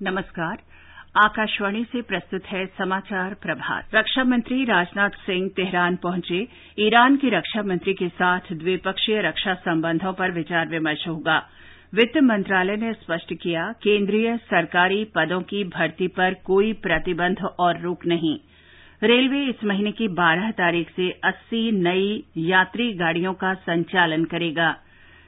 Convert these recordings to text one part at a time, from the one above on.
नमस्कार। आकाशवाणी से प्रस्तुत है समाचार प्रभात। रक्षा मंत्री राजनाथ सिंह तेहरान पहुंचे। ईरान की रक्षा मंत्री के साथ द्विपक्षीय रक्षा संबंधों पर विचार विमर्श होगा। वित्त मंत्रालय ने स्पष्ट किया, केंद्रीय सरकारी पदों की भर्ती पर कोई प्रतिबंध और रोक नहीं। रेलवे इस महीने की 12 तारीख से 80 नई यात्री गाड़ियों का संचालन करेगा।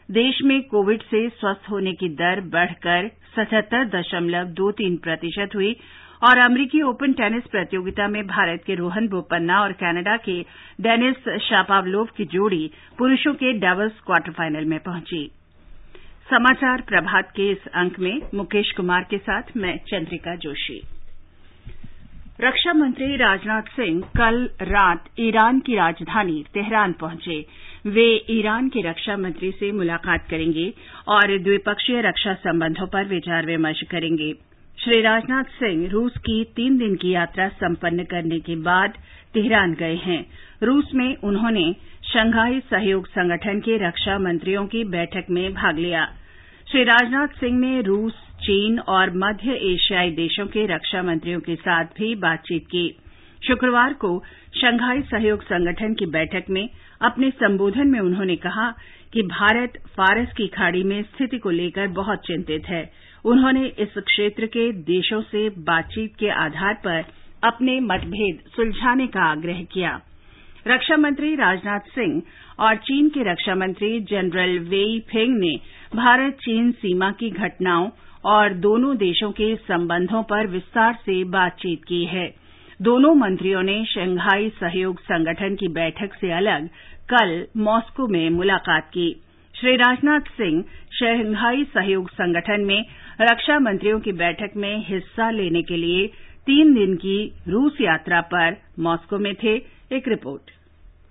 देश में कोविड से स्वस्थ होने की दर बढ़कर 77.23% हुई और अमेरिकी ओपन टेनिस प्रतियोगिता में भारत के रोहन बोपन्ना और कनाडा के डेनिस शापोवालोव की जोड़ी पुरुषों के डबल्स क्वार्टर फाइनल में पहुंची। समाचार प्रभात के इस अंक में मुकेश कुमार के साथ मैं चंद्रिका जोशी। रक्षा मंत्री राजनाथ सिंह कल रात ईरान की राजधानी तेहरान पहुंचे। वे ईरान के रक्षा मंत्री से मुलाकात करेंगे और द्विपक्षीय रक्षा संबंधों पर विचार विमर्श करेंगे। श्री राजनाथ सिंह रूस की 3 दिन की यात्रा संपन्न करने के बाद तेहरान गए हैं। रूस में उन्होंने शंघाई सहयोग संगठन के रक्षा मंत्रियों की बैठक में भाग लिया। श्री राजनाथ सिंह ने रूस, चीन और मध्य एशियाई देशों के रक्षा मंत्रियों के साथ भी बातचीत की। शुक्रवार को शंघाई सहयोग संगठन की बैठक में अपने संबोधन में उन्होंने कहा कि भारत फारस की खाड़ी में स्थिति को लेकर बहुत चिंतित है। उन्होंने इस क्षेत्र के देशों से बातचीत के आधार पर अपने मतभेद सुलझाने का आग्रह किया। रक्षा मंत्री राजनाथ सिंह और चीन के रक्षा मंत्री जनरल वेई फेंग ने भारत चीन सीमा की घटनाओं और दोनों देशों के संबंधों पर विस्तार से बातचीत की है। दोनों मंत्रियों ने शंघाई सहयोग संगठन की बैठक से अलग कल मॉस्को में मुलाकात की। श्री राजनाथ सिंह शंघाई सहयोग संगठन में रक्षा मंत्रियों की बैठक में हिस्सा लेने के लिए 3 दिन की रूस यात्रा पर मॉस्को में थे। एक रिपोर्ट।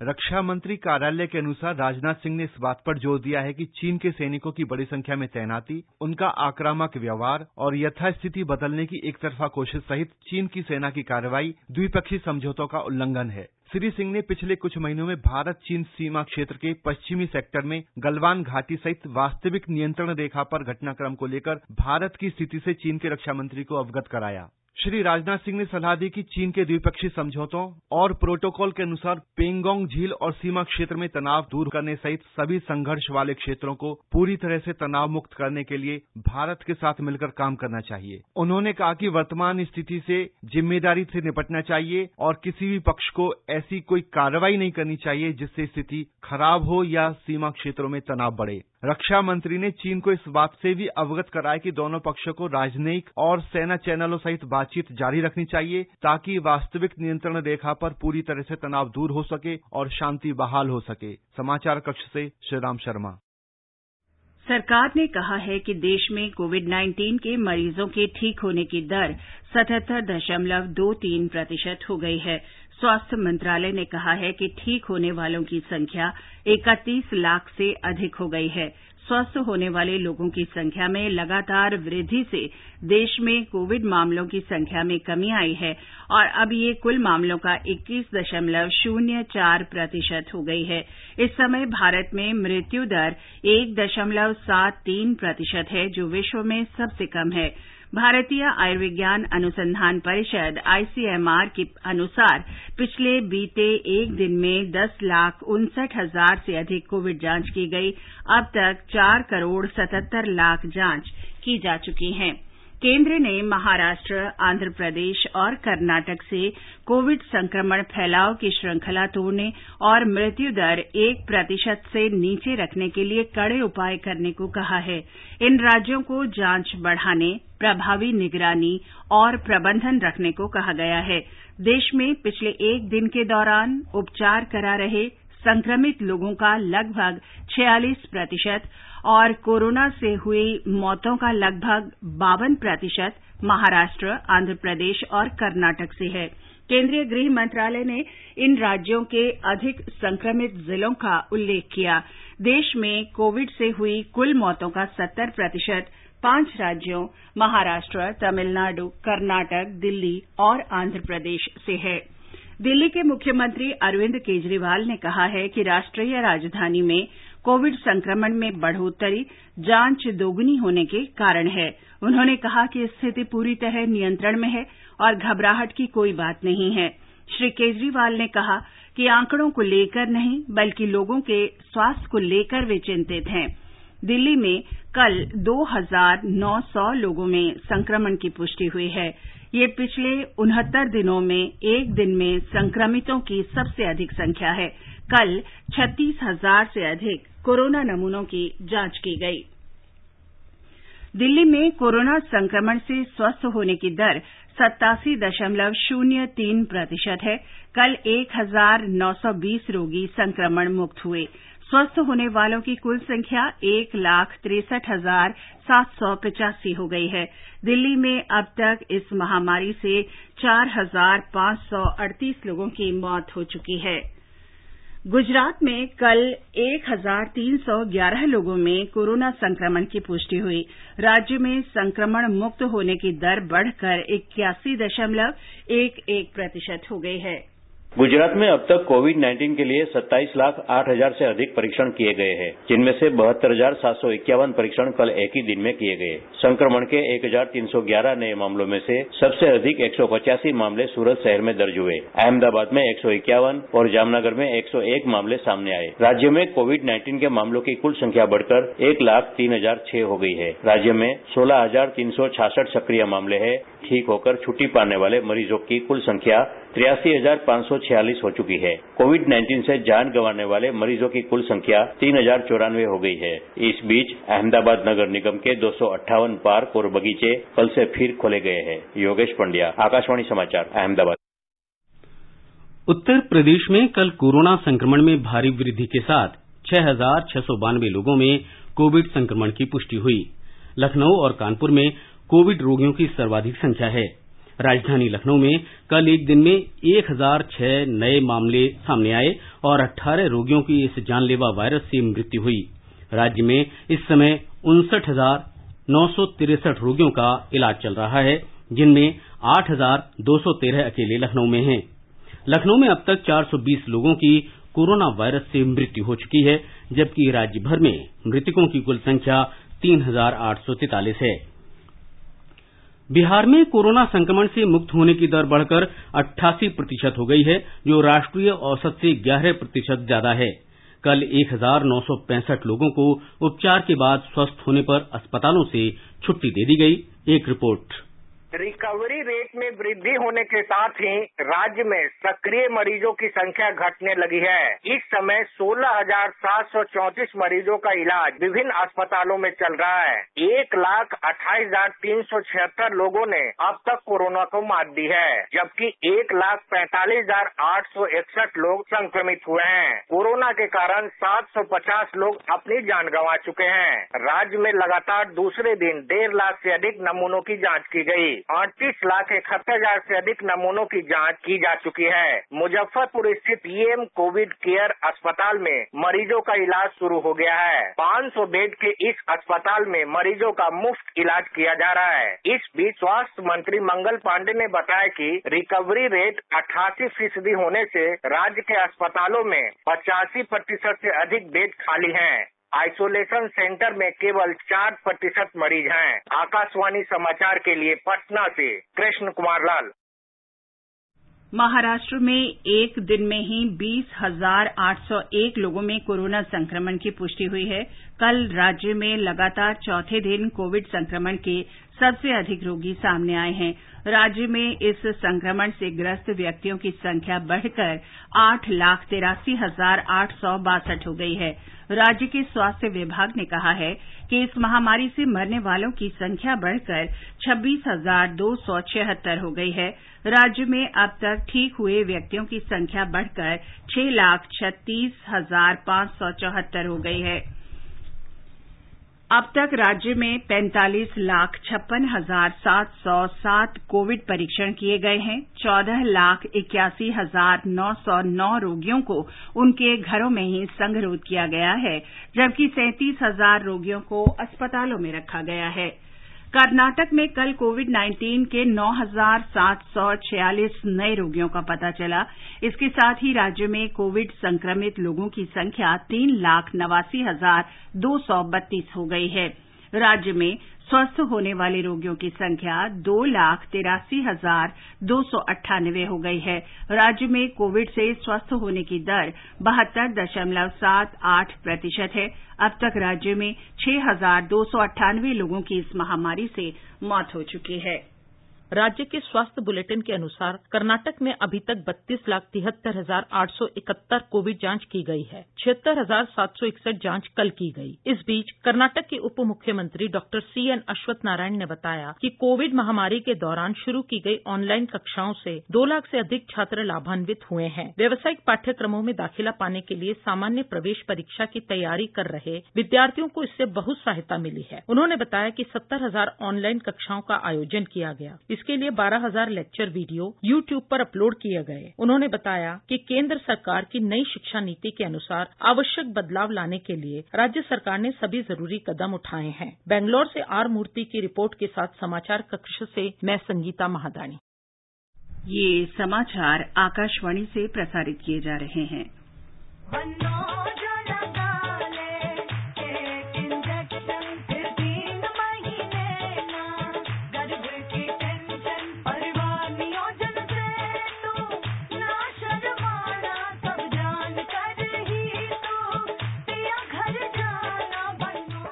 रक्षा मंत्री कार्यालय के अनुसार राजनाथ सिंह ने इस बात पर जोर दिया है कि चीन के सैनिकों की बड़ी संख्या में तैनाती, उनका आक्रामक व्यवहार और यथास्थिति बदलने की एकतरफा कोशिश सहित चीन की सेना की कार्रवाई द्विपक्षीय समझौतों का उल्लंघन है। श्री सिंह ने पिछले कुछ महीनों में भारत चीन सीमा क्षेत्र के पश्चिमी सेक्टर में गलवान घाटी सहित वास्तविक नियंत्रण रेखा पर घटनाक्रम को लेकर भारत की स्थिति से चीन के रक्षा मंत्री को अवगत कराया। श्री राजनाथ सिंह ने सलाह दी कि चीन के द्विपक्षीय समझौतों और प्रोटोकॉल के अनुसार पेंगोंग झील और सीमा क्षेत्र में तनाव दूर करने सहित सभी संघर्ष वाले क्षेत्रों को पूरी तरह से तनाव मुक्त करने के लिए भारत के साथ मिलकर काम करना चाहिए। उन्होंने कहा कि वर्तमान स्थिति से जिम्मेदारी से निपटना चाहिए और किसी भी पक्ष को ऐसी कोई कार्रवाई नहीं करनी चाहिए जिससे स्थिति खराब हो या सीमा क्षेत्रों में तनाव बढ़े। रक्षा मंत्री ने चीन को इस बात से भी अवगत कराया कि दोनों पक्षों को राजनयिक और सेना चैनलों सहित बातचीत जारी रखनी चाहिए ताकि वास्तविक नियंत्रण रेखा पर पूरी तरह से तनाव दूर हो सके और शांति बहाल हो सके। समाचार कक्ष से श्रीराम शर्मा। सरकार ने कहा है कि देश में कोविड-19 के मरीजों के ठीक होने की दर 77.23% हो गई है। स्वास्थ्य मंत्रालय ने कहा है कि ठीक होने वालों की संख्या 31 लाख से अधिक हो गई है। स्वस्थ होने वाले लोगों की संख्या में लगातार वृद्धि से देश में कोविड मामलों की संख्या में कमी आई है और अब ये कुल मामलों का 21.04% हो गई है। इस समय भारत में मृत्यु दर 1.73% है, जो विश्व में सबसे कम है। भारतीय आयुर्विज्ञान अनुसंधान परिषद ICMR के अनुसार पिछले बीते एक दिन में 10,59,000 से अधिक कोविड जांच की गई। अब तक 4,77,00,000 जांच की जा चुकी हैं। केंद्र ने महाराष्ट्र, आंध्र प्रदेश और कर्नाटक से कोविड संक्रमण फैलाव की श्रृंखला तोड़ने और मृत्यु दर 1% से नीचे रखने के लिए कड़े उपाय करने को कहा है। इन राज्यों को जांच बढ़ाने, प्रभावी निगरानी और प्रबंधन रखने को कहा गया है। देश में पिछले एक दिन के दौरान उपचार करा रहे संक्रमित लोगों का लगभग 46% और कोरोना से हुई मौतों का लगभग 52% महाराष्ट्र, आंध्र प्रदेश और कर्नाटक से है। केंद्रीय गृह मंत्रालय ने इन राज्यों के अधिक संक्रमित जिलों का उल्लेख किया। देश में कोविड से हुई कुल मौतों का 70% 5 राज्यों महाराष्ट्र, तमिलनाडु, कर्नाटक, दिल्ली और आंध्र प्रदेश से है। दिल्ली के मुख्यमंत्री अरविंद केजरीवाल ने कहा है कि राष्ट्रीय राजधानी में कोविड संक्रमण में बढ़ोतरी जांच दोगुनी होने के कारण है। उन्होंने कहा कि स्थिति पूरी तरह नियंत्रण में है और घबराहट की कोई बात नहीं है। श्री केजरीवाल ने कहा कि आंकड़ों को लेकर नहीं बल्कि लोगों के स्वास्थ्य को लेकर वे चिंतित हैं। दिल्ली में कल 2,900 लोगों में संक्रमण की पुष्टि हुई है। ये पिछले 69 दिनों में एक दिन में संक्रमितों की सबसे अधिक संख्या है। कल 36,000 से अधिक कोरोना नमूनों की जांच की गई। दिल्ली में कोरोना संक्रमण से स्वस्थ होने की दर 87.03% है। कल 1,920 रोगी संक्रमण मुक्त हुए। स्वस्थ होने वालों की कुल संख्या 1,63,785 हो गई है। दिल्ली में अब तक इस महामारी से 4,538 लोगों की मौत हो चुकी है। गुजरात में कल 1,311 लोगों में कोरोना संक्रमण की पुष्टि हुई। राज्य में संक्रमण मुक्त होने की दर बढ़कर 81.11% हो गई है। गुजरात में अब तक कोविड-19 के लिए 27,08,000 से अधिक परीक्षण किए गए हैं, जिनमें से 72,751 परीक्षण कल एक ही दिन में किए गए। संक्रमण के 1,311 नए मामलों में से सबसे अधिक 185 मामले सूरत शहर में दर्ज हुए। अहमदाबाद में 151 और जामनगर में 101 मामले सामने आए। राज्य में कोविड-19 के मामलों की कुल संख्या बढ़कर 1,03,006 हो गई है। राज्य में 16,366 सक्रिय मामले हैं। ठीक होकर छुट्टी पाने वाले मरीजों की कुल संख्या 83,546 हो चुकी है। कोविड-19 से जान गंवाने वाले मरीजों की कुल संख्या 3,094 हो गई है। इस बीच अहमदाबाद नगर निगम के 258 पार्क और बगीचे कल से फिर खोले गए हैं। योगेश पंड्या, आकाशवाणी समाचार, अहमदाबाद। उत्तर प्रदेश में कल कोरोना संक्रमण में भारी वृद्धि के साथ 6,692 लोगों में कोविड संक्रमण की पुष्टि हुई। लखनऊ और कानपुर में कोविड रोगियों की सर्वाधिक संख्या है। राजधानी लखनऊ में कल एक दिन में 1,006 नए मामले सामने आए और 18 रोगियों की इस जानलेवा वायरस से मृत्यु हुई। राज्य में इस समय 59,963 रोगियों का इलाज चल रहा है, जिनमें 8,213 अकेले लखनऊ में हैं। लखनऊ में अब तक 420 लोगों की कोरोना वायरस से मृत्यु हो चुकी है, जबकि राज्य भर में मृतकों की कुल संख्या 3,843 है। बिहार में कोरोना संक्रमण से मुक्त होने की दर बढ़कर 88% हो गई है, जो राष्ट्रीय औसत से 11% ज्यादा है। कल 1,965 लोगों को उपचार के बाद स्वस्थ होने पर अस्पतालों से छुट्टी दे दी गई। एक रिपोर्ट। रिकवरी रेट में वृद्धि होने के साथ ही राज्य में सक्रिय मरीजों की संख्या घटने लगी है। इस समय 16,734 मरीजों का इलाज विभिन्न अस्पतालों में चल रहा है। 1,28,376 लोगों ने अब तक कोरोना को मात दी है, जबकि 1,45,861 लोग संक्रमित हुए हैं। कोरोना के कारण 750 लोग अपनी जान गंवा चुके हैं। राज्य में लगातार दूसरे दिन 1.5 लाख से अधिक नमूनों की जांच की गई। 38,71,000 से अधिक नमूनों की जांच की जा चुकी है। मुजफ्फरपुर स्थित पीएम कोविड केयर अस्पताल में मरीजों का इलाज शुरू हो गया है। 500 बेड के इस अस्पताल में मरीजों का मुफ्त इलाज किया जा रहा है। इस बीच स्वास्थ्य मंत्री मंगल पांडे ने बताया कि रिकवरी रेट 88% होने से राज्य के अस्पतालों में 85% से अधिक बेड खाली हैं। आइसोलेशन सेंटर में केवल 4% मरीज हैं। आकाशवाणी समाचार के लिए पटना से कृष्ण कुमार लाल। महाराष्ट्र में एक दिन में ही 20,801 लोगों में कोरोना संक्रमण की पुष्टि हुई है। कल राज्य में लगातार चौथे दिन कोविड संक्रमण के सबसे अधिक रोगी सामने आए हैं। राज्य में इस संक्रमण से ग्रस्त व्यक्तियों की संख्या बढ़कर 8,83,862 हो गई है। राज्य के स्वास्थ्य विभाग ने कहा है कि इस महामारी से मरने वालों की संख्या बढ़कर 26,276 हो गई है। राज्य में अब तक ठीक हुए व्यक्तियों की संख्या बढ़कर 6,36,574 हो गई है। अब तक राज्य में 45,56,707 कोविड परीक्षण किए गए हैं। 14,81,909 रोगियों को उनके घरों में ही संगरोध किया गया है, जबकि 37,000 रोगियों को अस्पतालों में रखा गया है। कर्नाटक में कल कोविड-19 के 9,746 नए रोगियों का पता चला। इसके साथ ही राज्य में कोविड संक्रमित लोगों की संख्या 3,89,232 हो गई है। राज्य में स्वस्थ होने वाले रोगियों की संख्या 2,83,298 हो गई है। राज्य में कोविड से स्वस्थ होने की दर 72.78% है। अब तक राज्य में 6,298 लोगों की इस महामारी से मौत हो चुकी है। राज्य के स्वास्थ्य बुलेटिन के अनुसार कर्नाटक में अभी तक 32,73,871 कोविड जांच की गई है। 76,761 जांच कल की गई। इस बीच कर्नाटक के उप मुख्यमंत्री डॉक्टर CN अश्वत्थ नारायण ने बताया कि कोविड महामारी के दौरान शुरू की गई ऑनलाइन कक्षाओं से 2 लाख से अधिक छात्र लाभान्वित हुए हैं। व्यावसायिक पाठ्यक्रमों में दाखिला पाने के लिए सामान्य प्रवेश परीक्षा की तैयारी कर रहे विद्यार्थियों को इससे बहुत सहायता मिली है। उन्होंने बताया कि 70,000 ऑनलाइन कक्षाओं का आयोजन किया गया। इसके लिए 12,000 लेक्चर वीडियो YouTube पर अपलोड किए गए। उन्होंने बताया कि केंद्र सरकार की नई शिक्षा नीति के अनुसार आवश्यक बदलाव लाने के लिए राज्य सरकार ने सभी जरूरी कदम उठाए हैं। बेंगलौर से R मूर्ति की रिपोर्ट के साथ समाचार कक्ष से मैं संगीता महादानी। ये समाचार आकाशवाणी से प्रसारित किए जा रहे हैं।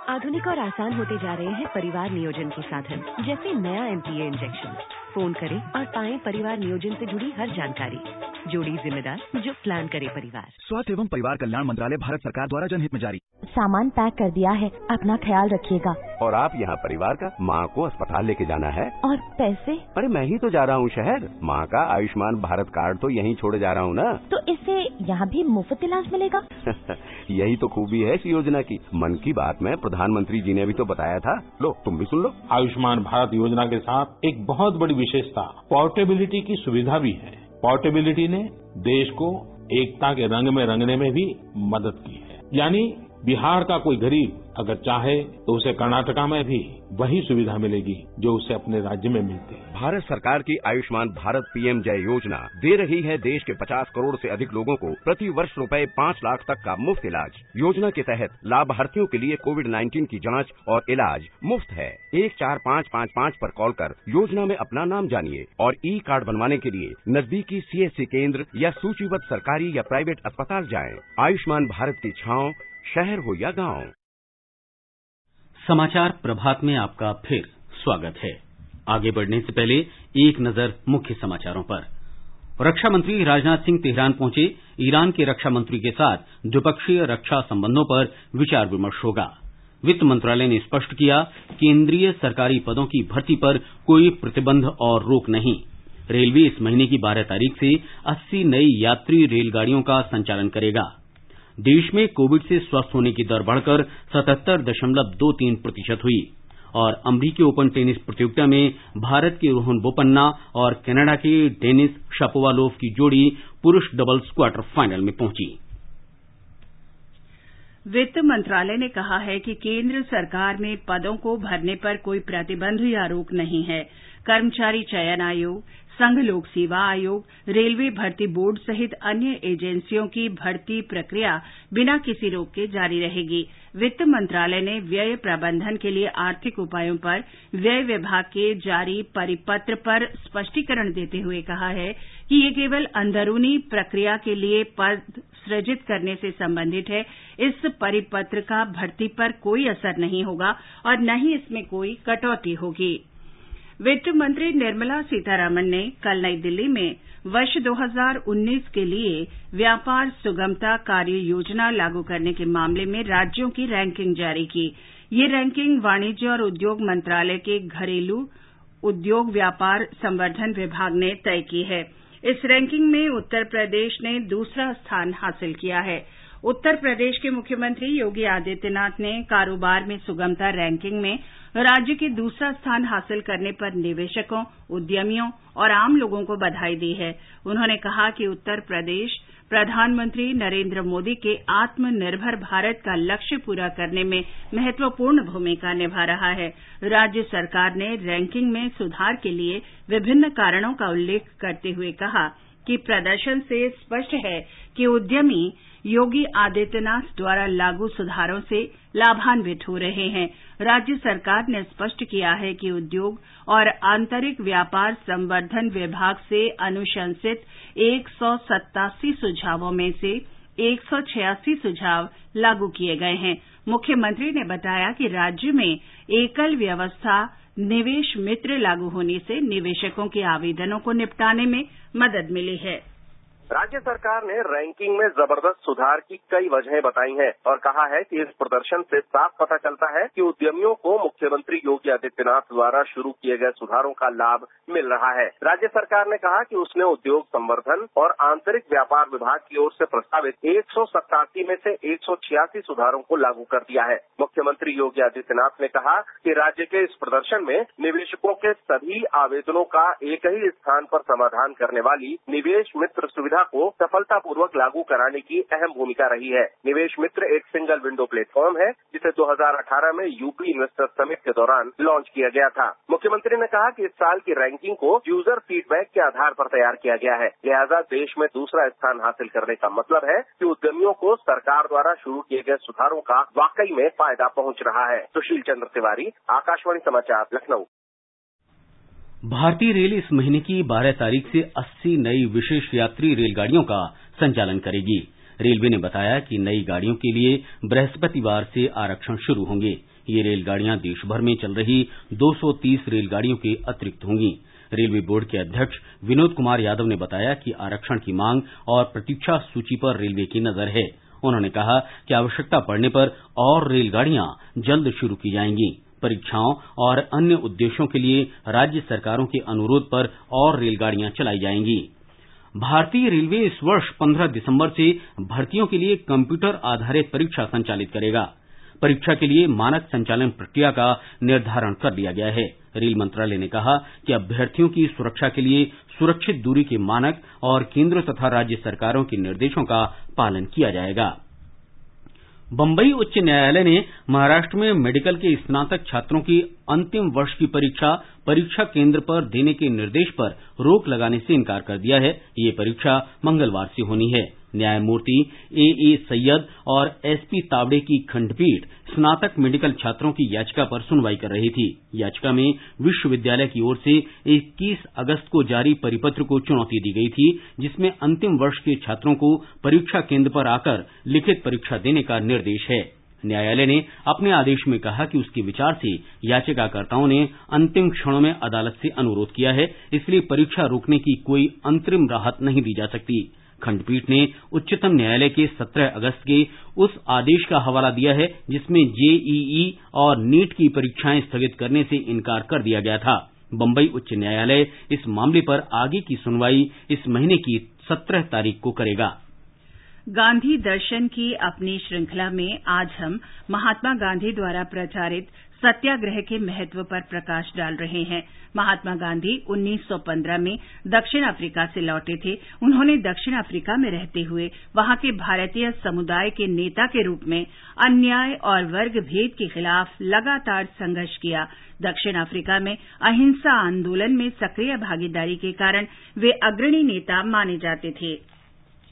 आधुनिक और आसान होते जा रहे हैं परिवार नियोजन के साधन, जैसे नया MPA इंजेक्शन। फोन करें और पाएं परिवार नियोजन से जुड़ी हर जानकारी। जोड़ी जिम्मेदार जो प्लान करे परिवार। स्वास्थ्य एवं परिवार कल्याण मंत्रालय भारत सरकार द्वारा जनहित में जारी। सामान पैक कर दिया है, अपना ख्याल रखिएगा। और आप यहाँ परिवार का माँ को अस्पताल लेके जाना है। और पैसे? अरे मैं ही तो जा रहा हूँ शहर। माँ का आयुष्मान भारत कार्ड तो यहीं छोड़े जा रहा हूँ ना। तो इससे यहाँ भी मुफ्त इलाज मिलेगा? यही तो खूबी है इस योजना की। मन की बात में प्रधानमंत्री जी ने भी तो बताया था। लो तुम भी सुन लो। आयुष्मान भारत योजना के साथ एक बहुत बड़ी विशेषता पोर्टेबिलिटी की सुविधा भी है। पोर्टेबिलिटी ने देश को एकता के रंग में रंगने में भी मदद की है। यानी बिहार का कोई गरीब अगर चाहे तो उसे कर्नाटका में भी वही सुविधा मिलेगी जो उसे अपने राज्य में मिलती है। भारत सरकार की आयुष्मान भारत PM जय योजना दे रही है देश के 50 करोड़ से अधिक लोगों को प्रति वर्ष ₹5 लाख तक का मुफ्त इलाज। योजना के तहत लाभार्थियों के लिए कोविड-19 की जांच और इलाज मुफ्त है। 14555 पर कॉल कर योजना में अपना नाम जानिए और E-कार्ड बनवाने के लिए नजदीकी CSC केंद्र या सूचीबद्ध सरकारी या प्राइवेट अस्पताल जाएं। आयुष्मान भारत की छांव शहर हो या गांव। समाचार प्रभात में आपका फिर स्वागत है। आगे बढ़ने से पहले एक नजर मुख्य समाचारों पर। रक्षा मंत्री राजनाथ सिंह तेहरान पहुंचे। ईरान के रक्षा मंत्री के साथ द्विपक्षीय रक्षा संबंधों पर विचार विमर्श होगा। वित्त मंत्रालय ने स्पष्ट किया, केंद्रीय सरकारी पदों की भर्ती पर कोई प्रतिबंध और रोक नहीं। रेलवे इस महीने की 12 तारीख से 80 नई यात्री रेलगाड़ियों का संचालन करेगा। देश में कोविड से स्वस्थ होने की दर बढ़कर 77.23% हुई। और अमरीकी ओपन टेनिस प्रतियोगिता में भारत के रोहन बोपन्ना और कनाडा के डेनिस शापोवालोव की जोड़ी पुरुष डबल्स क्वार्टर फाइनल में पहुंची। वित्त मंत्रालय ने कहा है कि केंद्र सरकार में पदों को भरने पर कोई प्रतिबंध या रोक नहीं है। कर्मचारी चयन आयोग, संघ लोक सेवा आयोग, रेलवे भर्ती बोर्ड सहित अन्य एजेंसियों की भर्ती प्रक्रिया बिना किसी रोक के जारी रहेगी। वित्त मंत्रालय ने व्यय प्रबंधन के लिए आर्थिक उपायों पर व्यय विभाग के जारी परिपत्र पर स्पष्टीकरण देते हुए कहा है कि ये केवल अंदरूनी प्रक्रिया के लिए पद सृजित करने से संबंधित है। इस परिपत्र का भर्ती पर कोई असर नहीं होगा और न ही इसमें कोई कटौती होगी। वित्त मंत्री निर्मला सीतारामन ने कल नई दिल्ली में वर्ष 2019 के लिए व्यापार सुगमता कार्य योजना लागू करने के मामले में राज्यों की रैंकिंग जारी की। ये रैंकिंग वाणिज्य और उद्योग मंत्रालय के घरेलू उद्योग व्यापार संवर्धन विभाग ने तय की है। इस रैंकिंग में उत्तर प्रदेश ने दूसरा स्थान हासिल किया है। उत्तर प्रदेश के मुख्यमंत्री योगी आदित्यनाथ ने कारोबार में सुगमता रैंकिंग में राज्य के दूसरा स्थान हासिल करने पर निवेशकों, उद्यमियों और आम लोगों को बधाई दी है। उन्होंने कहा कि उत्तर प्रदेश प्रधानमंत्री नरेंद्र मोदी के आत्मनिर्भर भारत का लक्ष्य पूरा करने में महत्वपूर्ण भूमिका निभा रहा है। राज्य सरकार ने रैंकिंग में सुधार के लिए विभिन्न कारणों का उल्लेख करते हुए कहा कि प्रदर्शन से स्पष्ट है कि उद्यमी योगी आदित्यनाथ द्वारा लागू सुधारों से लाभान्वित हो रहे हैं। राज्य सरकार ने स्पष्ट किया है कि उद्योग और आंतरिक व्यापार संवर्धन विभाग से अनुशंसित 187 सुझावों में से 186 सुझाव लागू किए गए हैं। मुख्यमंत्री ने बताया कि राज्य में एकल व्यवस्था निवेश मित्र लागू होने से निवेशकों के आवेदनों को निपटाने में मदद मिली है। राज्य सरकार ने रैंकिंग में जबरदस्त सुधार की कई वजहें बताई हैं और कहा है कि इस प्रदर्शन से साफ पता चलता है कि उद्यमियों को मुख्यमंत्री योगी आदित्यनाथ द्वारा शुरू किए गए सुधारों का लाभ मिल रहा है। राज्य सरकार ने कहा कि उसने उद्योग संवर्धन और आंतरिक व्यापार विभाग की ओर से प्रस्तावित 187 में से 186 सुधारों को लागू कर दिया है। मुख्यमंत्री योगी आदित्यनाथ ने कहा कि राज्य के इस प्रदर्शन में निवेशकों के सभी आवेदनों का एक ही स्थान पर समाधान करने वाली निवेश मित्र सुविधा को सफलतापूर्वक लागू कराने की अहम भूमिका रही है। निवेश मित्र एक सिंगल विंडो प्लेटफॉर्म है जिसे 2018 में यूपी इन्वेस्टर समिट के दौरान लॉन्च किया गया था। मुख्यमंत्री ने कहा कि इस साल की रैंकिंग को यूजर फीडबैक के आधार पर तैयार किया गया है। लिहाजा देश में दूसरा स्थान हासिल करने का मतलब है कि उद्यमियों को सरकार द्वारा शुरू किए गए सुधारों का वाकई में फायदा पहुंच रहा है। सुशील चंद्र तिवारी, आकाशवाणी समाचार, लखनऊ। भारतीय रेल इस महीने की 12 तारीख से 80 नई विशेष यात्री रेलगाड़ियों का संचालन करेगी। रेलवे ने बताया कि नई गाड़ियों के लिए बृहस्पतिवार से आरक्षण शुरू होंगे। ये रेलगाड़ियां देश भर में चल रही 230 रेलगाड़ियों के अतिरिक्त होंगी। रेलवे बोर्ड के अध्यक्ष विनोद कुमार यादव ने बताया कि आरक्षण की मांग और प्रतीक्षा सूची पर रेलवे की नजर है। उन्होंने कहा कि आवश्यकता पड़ने पर और रेलगाड़ियां जल्द शुरू की जाएंगी। परीक्षाओं और अन्य उद्देश्यों के लिए राज्य सरकारों के अनुरोध पर और रेलगाड़ियां चलाई जाएंगी। भारतीय रेलवे इस वर्ष 15 दिसंबर से भर्तियों के लिए कंप्यूटर आधारित परीक्षा संचालित करेगा। परीक्षा के लिए मानक संचालन प्रक्रिया का निर्धारण कर लिया गया है। रेल मंत्रालय ने कहा कि अभ्यर्थियों की सुरक्षा के लिए सुरक्षित दूरी के मानक और केंद्र तथा राज्य सरकारों के निर्देशों का पालन किया जाएगा। बंबई उच्च न्यायालय ने महाराष्ट्र में मेडिकल के स्नातक छात्रों की अंतिम वर्ष की परीक्षा केंद्र पर देने के निर्देश पर रोक लगाने से इनकार कर दिया है। ये परीक्षा मंगलवार से होनी है। न्यायमूर्ति ए सैयद और एसपी तावड़े की खंडपीठ स्नातक मेडिकल छात्रों की याचिका पर सुनवाई कर रही थी। याचिका में विश्वविद्यालय की ओर से 21 अगस्त को जारी परिपत्र को चुनौती दी गई थी, जिसमें अंतिम वर्ष के छात्रों को परीक्षा केंद्र पर आकर लिखित परीक्षा देने का निर्देश है। न्यायालय ने अपने आदेश में कहा कि उसके विचार से याचिकाकर्ताओं ने अंतिम क्षणों में अदालत से अनुरोध किया है, इसलिए परीक्षा रोकने की कोई अंतरिम राहत नहीं दी जा सकती। खंडपीठ ने उच्चतम न्यायालय के 17 अगस्त के उस आदेश का हवाला दिया है जिसमें जेईई और नीट की परीक्षाएं स्थगित करने से इनकार कर दिया गया था। बंबई उच्च न्यायालय इस मामले पर आगे की सुनवाई इस महीने की 17 तारीख को करेगा। गांधी दर्शन की अपनी श्रृंखला में आज हम महात्मा गांधी द्वारा प्रचारित सत्याग्रह के महत्व पर प्रकाश डाल रहे हैं। महात्मा गांधी 1915 में दक्षिण अफ्रीका से लौटे थे। उन्होंने दक्षिण अफ्रीका में रहते हुए वहां के भारतीय समुदाय के नेता के रूप में अन्याय और वर्ग भेद के खिलाफ लगातार संघर्ष किया। दक्षिण अफ्रीका में अहिंसा आंदोलन में सक्रिय भागीदारी के कारण वे अग्रणी नेता माने जाते थे।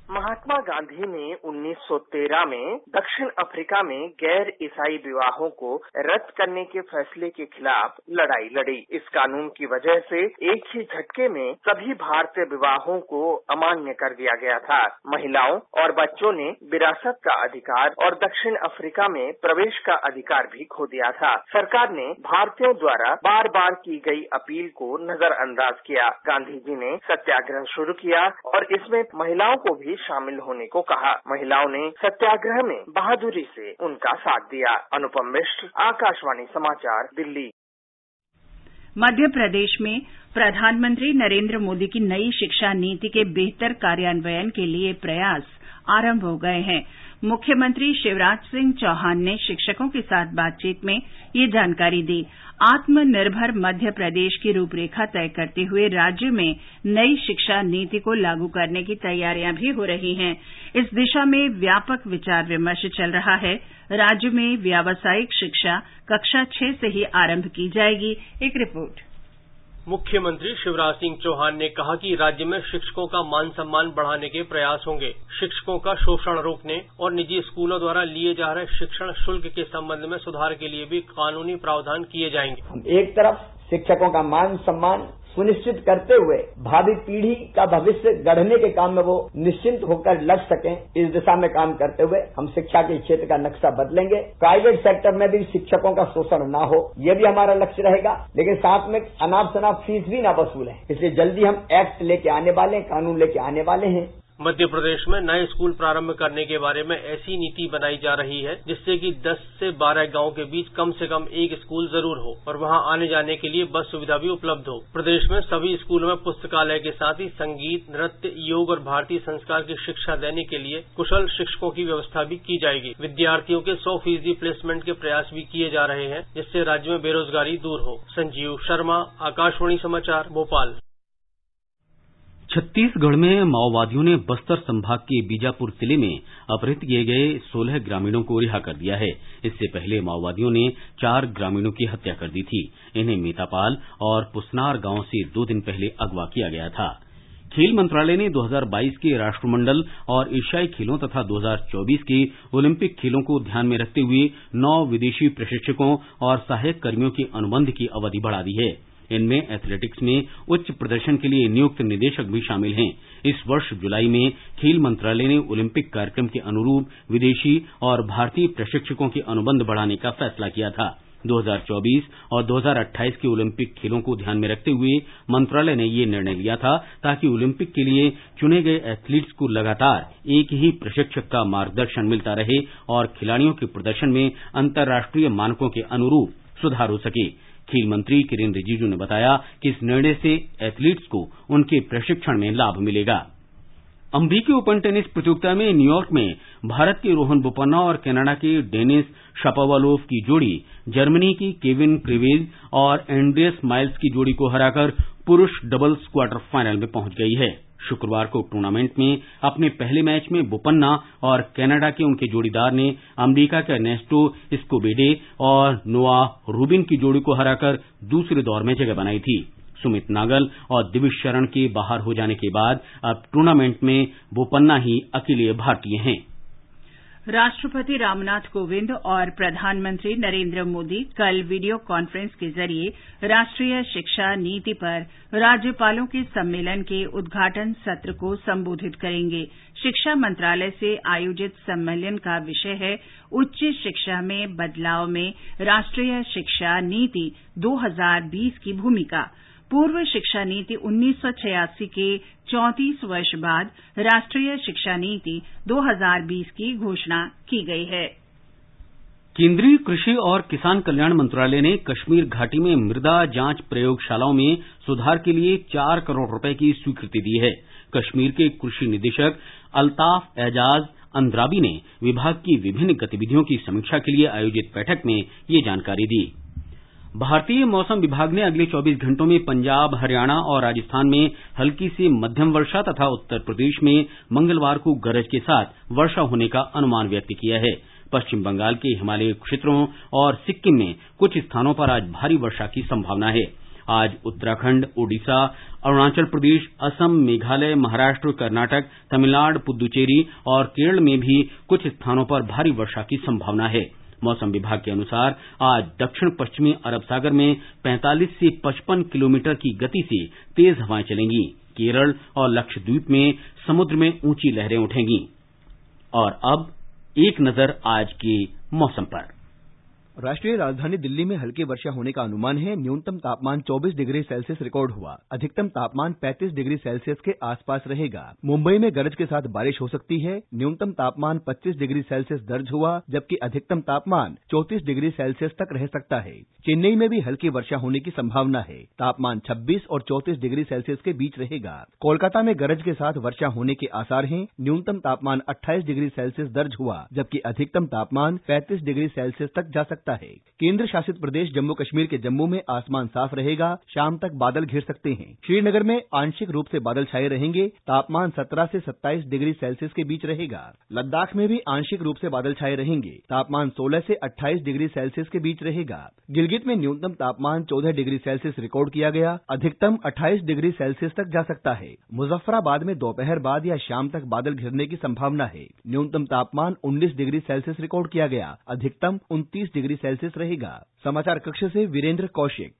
महात्मा गांधी ने 1913 में दक्षिण अफ्रीका में गैर ईसाई विवाहों को रद्द करने के फैसले के खिलाफ लड़ाई लड़ी। इस कानून की वजह से एक ही झटके में सभी भारतीय विवाहों को अमान्य कर दिया गया था। महिलाओं और बच्चों ने विरासत का अधिकार और दक्षिण अफ्रीका में प्रवेश का अधिकार भी खो दिया था। सरकार ने भारतीयों द्वारा बार बार की गई अपील को नजरअंदाज किया। गांधी जी ने सत्याग्रह शुरू किया और इसमें महिलाओं को भी शामिल होने को कहा। महिलाओं ने सत्याग्रह में बहादुरी से उनका साथ दिया। अनुपम मिश्र, आकाशवाणी समाचार, दिल्ली। मध्य प्रदेश में प्रधानमंत्री नरेंद्र मोदी की नई शिक्षा नीति के बेहतर कार्यान्वयन के लिए प्रयास आरंभ हो गए हैं। मुख्यमंत्री शिवराज सिंह चौहान ने शिक्षकों के साथ बातचीत में ये जानकारी दी। आत्मनिर्भर मध्य प्रदेश की रूपरेखा तय करते हुए राज्य में नई शिक्षा नीति को लागू करने की तैयारियां भी हो रही हैं। इस दिशा में व्यापक विचार विमर्श चल रहा है। राज्य में व्यावसायिक शिक्षा कक्षा 6 से ही आरंभ की जाएगी। एक रिपोर्ट। मुख्यमंत्री शिवराज सिंह चौहान ने कहा कि राज्य में शिक्षकों का मान सम्मान बढ़ाने के प्रयास होंगे। शिक्षकों का शोषण रोकने और निजी स्कूलों द्वारा लिए जा रहे शिक्षण शुल्क के संबंध में सुधार के लिए भी कानूनी प्रावधान किए जाएंगे। एक तरफ शिक्षकों का मान सम्मान सुनिश्चित करते हुए भावी पीढ़ी का भविष्य गढ़ने के काम में वो निश्चिंत होकर लग सकें, इस दिशा में काम करते हुए हम शिक्षा के क्षेत्र का नक्शा बदलेंगे। प्राइवेट सेक्टर में भी शिक्षकों का शोषण ना हो, ये भी हमारा लक्ष्य रहेगा, लेकिन साथ में अनाप शनाप फीस भी ना वसूलें। इसलिए जल्दी हम एक्ट लेके आने वाले हैं, कानून लेके आने वाले हैं। मध्य प्रदेश में नए स्कूल प्रारंभ करने के बारे में ऐसी नीति बनाई जा रही है जिससे कि 10 से 12 गांव के बीच कम से कम एक स्कूल जरूर हो और वहां आने जाने के लिए बस सुविधा भी उपलब्ध हो। प्रदेश में सभी स्कूलों में पुस्तकालय के साथ ही संगीत, नृत्य, योग और भारतीय संस्कार की शिक्षा देने के लिए कुशल शिक्षकों की व्यवस्था भी की जाएगी। विद्यार्थियों के 100% प्लेसमेंट के प्रयास भी किए जा रहे हैं जिससे राज्य में बेरोजगारी दूर हो। संजीव शर्मा, आकाशवाणी समाचार, भोपाल। छत्तीसगढ़ में माओवादियों ने बस्तर संभाग के बीजापुर जिले में अपहृत किए गए 16 ग्रामीणों को रिहा कर दिया है। इससे पहले माओवादियों ने 4 ग्रामीणों की हत्या कर दी थी। इन्हें मीतापाल और पुसनार गांव से 2 दिन पहले अगवा किया गया था। खेल मंत्रालय ने 2022 के राष्ट्रमंडल और एशियाई खेलों तथा 2024 के ओलंपिक खेलों को ध्यान में रखते हुए 9 विदेशी प्रशिक्षकों और सहायक कर्मियों के अनुबंध की अवधि बढ़ा दी है। इनमें एथलेटिक्स में उच्च प्रदर्शन के लिए नियुक्त निदेशक भी शामिल हैं। इस वर्ष जुलाई में खेल मंत्रालय ने ओलंपिक कार्यक्रम के अनुरूप विदेशी और भारतीय प्रशिक्षकों के अनुबंध बढ़ाने का फैसला किया था। 2024 और 2028 के ओलंपिक खेलों को ध्यान में रखते हुए मंत्रालय ने ये निर्णय लिया था ताकि ओलंपिक के लिए चुने गए एथलीट्स को लगातार एक ही प्रशिक्षक का मार्गदर्शन मिलता रहे और खिलाड़ियों के प्रदर्शन में अंतर्राष्ट्रीय मानकों के अनुरूप सुधार हो सके। खेल मंत्री किरेन रिजिजू ने बताया कि इस निर्णय से एथलीट्स को उनके प्रशिक्षण में लाभ मिलेगा। अमेरिकी ओपन टेनिस प्रतियोगिता में न्यूयॉर्क में भारत के रोहन बोपन्ना और कनाडा के डेनिस शापोवालोव की जोड़ी जर्मनी की केविन क्रेवेज और एंड्रियस माइल्स की जोड़ी को हराकर पुरुष डबल्स क्वार्टर फाइनल में पहुंच गई है। शुक्रवार को टूर्नामेंट में अपने पहले मैच में बोपन्ना और कनाडा के उनके जोड़ीदार ने अमेरिका के एर्नेस्टो एस्कोबेडे और नोआह रूबिन की जोड़ी को हराकर दूसरे दौर में जगह बनाई थी। सुमित नागल और दिविज शरण के बाहर हो जाने के बाद अब टूर्नामेंट में बोपन्ना ही अकेले भारतीय हैं। राष्ट्रपति रामनाथ कोविंद और प्रधानमंत्री नरेंद्र मोदी कल वीडियो कॉन्फ्रेंस के जरिए राष्ट्रीय शिक्षा नीति पर राज्यपालों के सम्मेलन के उद्घाटन सत्र को संबोधित करेंगे। शिक्षा मंत्रालय से आयोजित सम्मेलन का विषय है उच्च शिक्षा में बदलाव में राष्ट्रीय शिक्षा नीति 2020 की भूमिका। पूर्व शिक्षा नीति 1986 के 34 वर्ष बाद राष्ट्रीय शिक्षा नीति 2020 की घोषणा की गई है। केंद्रीय कृषि और किसान कल्याण मंत्रालय ने कश्मीर घाटी में मृदा जांच प्रयोगशालाओं में सुधार के लिए 4 करोड़ रुपए की स्वीकृति दी है। कश्मीर के कृषि निदेशक अल्ताफ एजाज अंद्राबी ने विभाग की विभिन्न गतिविधियों की समीक्षा के लिए आयोजित बैठक में ये जानकारी दी। भारतीय मौसम विभाग ने अगले 24 घंटों में पंजाब, हरियाणा और राजस्थान में हल्की से मध्यम वर्षा तथा उत्तर प्रदेश में मंगलवार को गरज के साथ वर्षा होने का अनुमान व्यक्त किया है। पश्चिम बंगाल के हिमालयी क्षेत्रों और सिक्किम में कुछ स्थानों पर आज भारी वर्षा की संभावना है। आज उत्तराखंड, ओडिशा, अरुणाचल प्रदेश, असम, मेघालय, महाराष्ट्र, कर्नाटक, तमिलनाडु, पुद्दुचेरी और केरल में भी कुछ स्थानों पर भारी वर्षा की संभावना है। मौसम विभाग के अनुसार आज दक्षिण पश्चिमी अरब सागर में 45 से 55 किलोमीटर की गति से तेज हवाएं चलेंगी। केरल और लक्षद्वीप में समुद्र में ऊंची लहरें उठेंगी। और अब एक नजर आज के मौसम पर। राष्ट्रीय राजधानी दिल्ली में हल्की वर्षा होने का अनुमान है। न्यूनतम तापमान 24 डिग्री सेल्सियस रिकॉर्ड हुआ। अधिकतम तापमान 35 डिग्री सेल्सियस के आसपास रहेगा। मुंबई में गरज के साथ बारिश हो सकती है। न्यूनतम तापमान 25 डिग्री सेल्सियस दर्ज हुआ, जबकि अधिकतम तापमान 34 डिग्री सेल्सियस तक रह सकता है। चेन्नई में भी हल्की वर्षा होने की संभावना है। तापमान 26 और 34 डिग्री सेल्सियस के बीच रहेगा। कोलकाता में गरज के साथ वर्षा होने के आसार हैं। न्यूनतम तापमान 28 डिग्री सेल्सियस दर्ज हुआ, जबकि अधिकतम तापमान 35 डिग्री सेल्सियस तक जा सकता है। केंद्र शासित प्रदेश जम्मू कश्मीर के जम्मू में आसमान साफ रहेगा। शाम तक बादल घिर सकते हैं। श्रीनगर में आंशिक रूप से बादल छाए रहेंगे। तापमान 17 से 27 डिग्री सेल्सियस के बीच रहेगा। लद्दाख में भी आंशिक रूप से बादल छाए रहेंगे। तापमान 16 से 28 डिग्री सेल्सियस के बीच रहेगा। गिलगित में न्यूनतम तापमान 14 डिग्री सेल्सियस रिकॉर्ड किया गया। अधिकतम 28 डिग्री सेल्सियस तक जा सकता है। मुजफ्फराबाद में दोपहर बाद या शाम तक बादल घिरने की संभावना है। न्यूनतम तापमान 19 डिग्री सेल्सियस रिकॉर्ड किया गया। अधिकतम 29 डिग्री सेल्सियस रहेगा। समाचार कक्ष से वीरेंद्र कौशिक।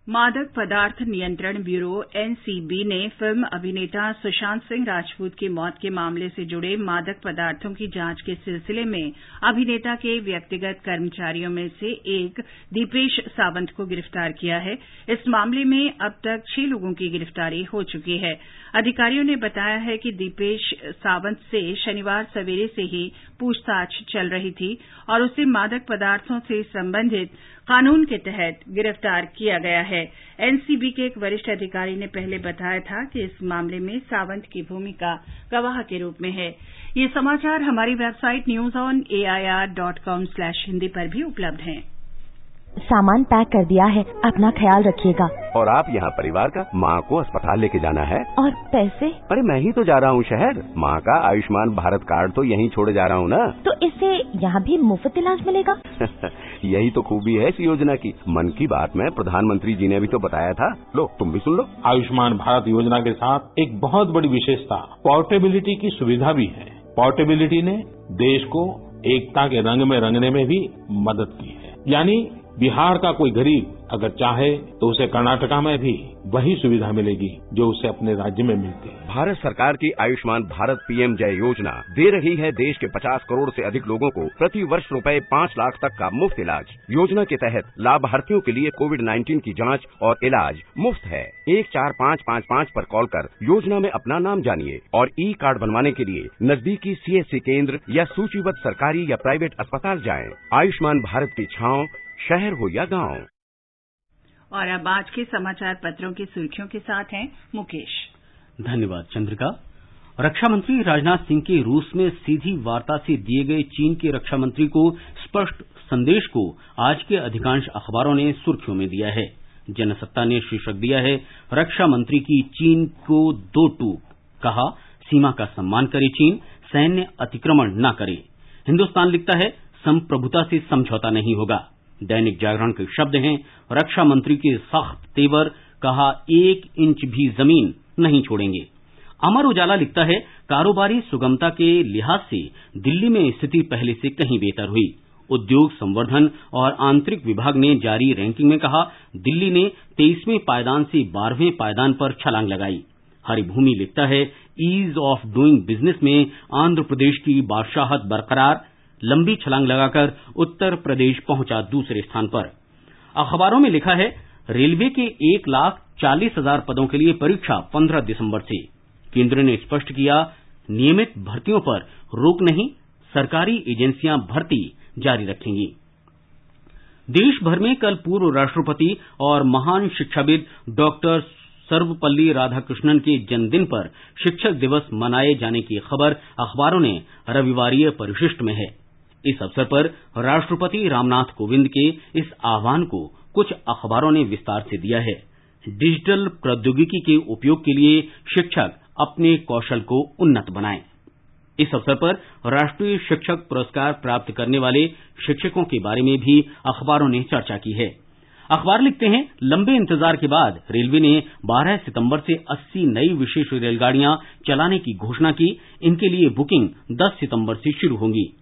मादक पदार्थ नियंत्रण ब्यूरो एनसीबी ने फिल्म अभिनेता सुशांत सिंह राजपूत की मौत के मामले से जुड़े मादक पदार्थों की जांच के सिलसिले में अभिनेता के व्यक्तिगत कर्मचारियों में से एक दीपेश सावंत को गिरफ्तार किया है। इस मामले में अब तक 6 लोगों की गिरफ्तारी हो चुकी है। अधिकारियों ने बताया है कि दीपेश सावंत से शनिवार सवेरे से ही पूछताछ चल रही थी और उसे मादक पदार्थों से संबंधित कानून के तहत गिरफ्तार किया गया है। एनसीबी के एक वरिष्ठ अधिकारी ने पहले बताया था कि इस मामले में सावंत की भूमिका गवाह के रूप में है। ये समाचार हमारी वेबसाइट newsonair.com/hindi पर भी उपलब्ध हैं। सामान पैक कर दिया है, अपना ख्याल रखिएगा। और आप यहाँ परिवार का, माँ को अस्पताल लेके जाना है। और पैसे? अरे मैं ही तो जा रहा हूँ शहर। माँ का आयुष्मान भारत कार्ड तो यहीं छोड़े जा रहा हूँ ना। तो इससे यहाँ भी मुफ्त इलाज मिलेगा? यही तो खूबी है इस योजना की। मन की बात में प्रधानमंत्री जी ने भी तो बताया था। लो तुम भी सुन लो। आयुष्मान भारत योजना के साथ एक बहुत बड़ी विशेषता पोर्टेबिलिटी की सुविधा भी है। पोर्टेबिलिटी ने देश को एकता के रंग में रंगने में भी मदद की है। यानी बिहार का कोई गरीब अगर चाहे तो उसे कर्नाटका में भी वही सुविधा मिलेगी जो उसे अपने राज्य में मिलती है। भारत सरकार की आयुष्मान भारत पीएम जय योजना दे रही है देश के 50 करोड़ से अधिक लोगों को प्रति वर्ष रुपए 5 लाख तक का मुफ्त इलाज। योजना के तहत लाभार्थियों के लिए कोविड-19 की जांच और इलाज मुफ्त है। 14555 पर कॉल कर योजना में अपना नाम जानिए और ई कार्ड बनवाने के लिए नजदीकी सीएससी केंद्र या सूचीबद्ध सरकारी या प्राइवेट अस्पताल जाएं। आयुष्मान भारत की छांव, शहर हो या गांव। और अब आज के समाचार पत्रों की सुर्खियों के साथ हैं मुकेश। धन्यवाद चंद्रिका। रक्षा मंत्री राजनाथ सिंह के रूस में सीधी वार्ता से दिए गए चीन के रक्षा मंत्री को स्पष्ट संदेश को आज के अधिकांश अखबारों ने सुर्खियों में दिया है। जनसत्ता ने शीर्षक दिया है, रक्षा मंत्री की चीन को 2 टूक। कहा, सीमा का सम्मान करे चीन, सैन्य अतिक्रमण न करे। हिन्दुस्तान लिखता है, संप्रभुता से समझौता नहीं होगा। दैनिक जागरण के शब्द हैं, रक्षा मंत्री के सख्त तेवर, कहा 1 इंच भी जमीन नहीं छोड़ेंगे। अमर उजाला लिखता है, कारोबारी सुगमता के लिहाज से दिल्ली में स्थिति पहले से कहीं बेहतर हुई। उद्योग संवर्धन और आंतरिक विभाग ने जारी रैंकिंग में कहा, दिल्ली ने 23वें पायदान से 12वें पायदान पर छलांग लगाई। हरिभूमि लिखता है, ईज ऑफ डूइंग बिजनेस में आंध्र प्रदेश की बादशाहत बरकरार, लंबी छलांग लगाकर उत्तर प्रदेश पहुंचा दूसरे स्थान पर। अखबारों में लिखा है, रेलवे के 1,40,000 पदों के लिए परीक्षा 15 दिसंबर से। केंद्र ने स्पष्ट किया, नियमित भर्तियों पर रोक नहीं, सरकारी एजेंसियां भर्ती जारी रखेंगी। देश भर में कल पूर्व राष्ट्रपति और महान शिक्षाविद डॉक्टर सर्वपल्ली राधाकृष्णन के जन्मदिन पर शिक्षक दिवस मनाए जाने की खबर अखबारों ने रविवारीय परिशिष्ट में है। इस अवसर पर राष्ट्रपति रामनाथ कोविंद के इस आह्वान को कुछ अखबारों ने विस्तार से दिया है। डिजिटल प्रौद्योगिकी के उपयोग के लिए शिक्षक अपने कौशल को उन्नत बनाएं। इस अवसर पर राष्ट्रीय शिक्षक पुरस्कार प्राप्त करने वाले शिक्षकों के बारे में भी अखबारों ने चर्चा की है। अखबार लिखते हैं, लंबे इंतजार के बाद रेलवे ने 12 सितंबर से 80 नई विशेष रेलगाड़ियां चलाने की घोषणा की। इनके लिए बुकिंग 10 सितंबर से शुरू होंगी।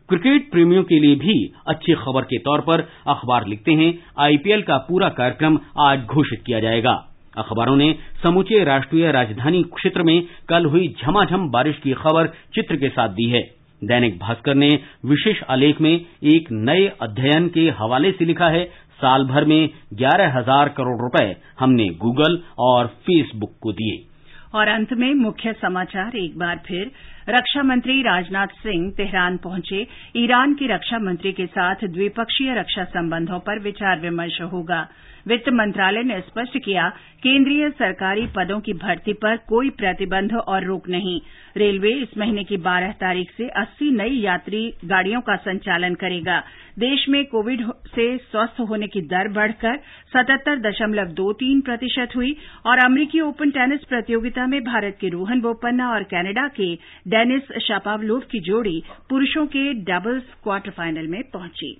क्रिकेट प्रेमियों के लिए भी अच्छी खबर के तौर पर अखबार लिखते हैं, आईपीएल का पूरा कार्यक्रम आज घोषित किया जाएगा। अखबारों ने समूचे राष्ट्रीय राजधानी क्षेत्र में कल हुई झमाझम बारिश की खबर चित्र के साथ दी है। दैनिक भास्कर ने विशेष आलेख में एक नए अध्ययन के हवाले से लिखा है, साल भर में 11,000 करोड़ रुपए हमने गूगल और फेसबुक को दिए। और अंत में मुख्य समाचार एक बार फिर। रक्षा मंत्री राजनाथ सिंह तेहरान पहुंचे। ईरान की रक्षा मंत्री के साथ द्विपक्षीय रक्षा संबंधों पर विचार विमर्श होगा। वित्त मंत्रालय ने स्पष्ट किया, केंद्रीय सरकारी पदों की भर्ती पर कोई प्रतिबंध और रोक नहीं। रेलवे इस महीने की 12 तारीख से 80 नई यात्री गाड़ियों का संचालन करेगा। देश में कोविड से स्वस्थ होने की दर बढ़कर 77.23% हुई। और अमेरिकी ओपन टेनिस प्रतियोगिता में भारत के रोहन बोपन्ना और कनाडा के डेनिस शापोवालोव की जोड़ी पुरुषों के डबल्स क्वार्टर फाइनल में पहुंची।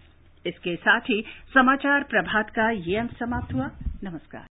इसके साथ ही समाचार प्रभात का ये अंक समाप्त हुआ। नमस्कार।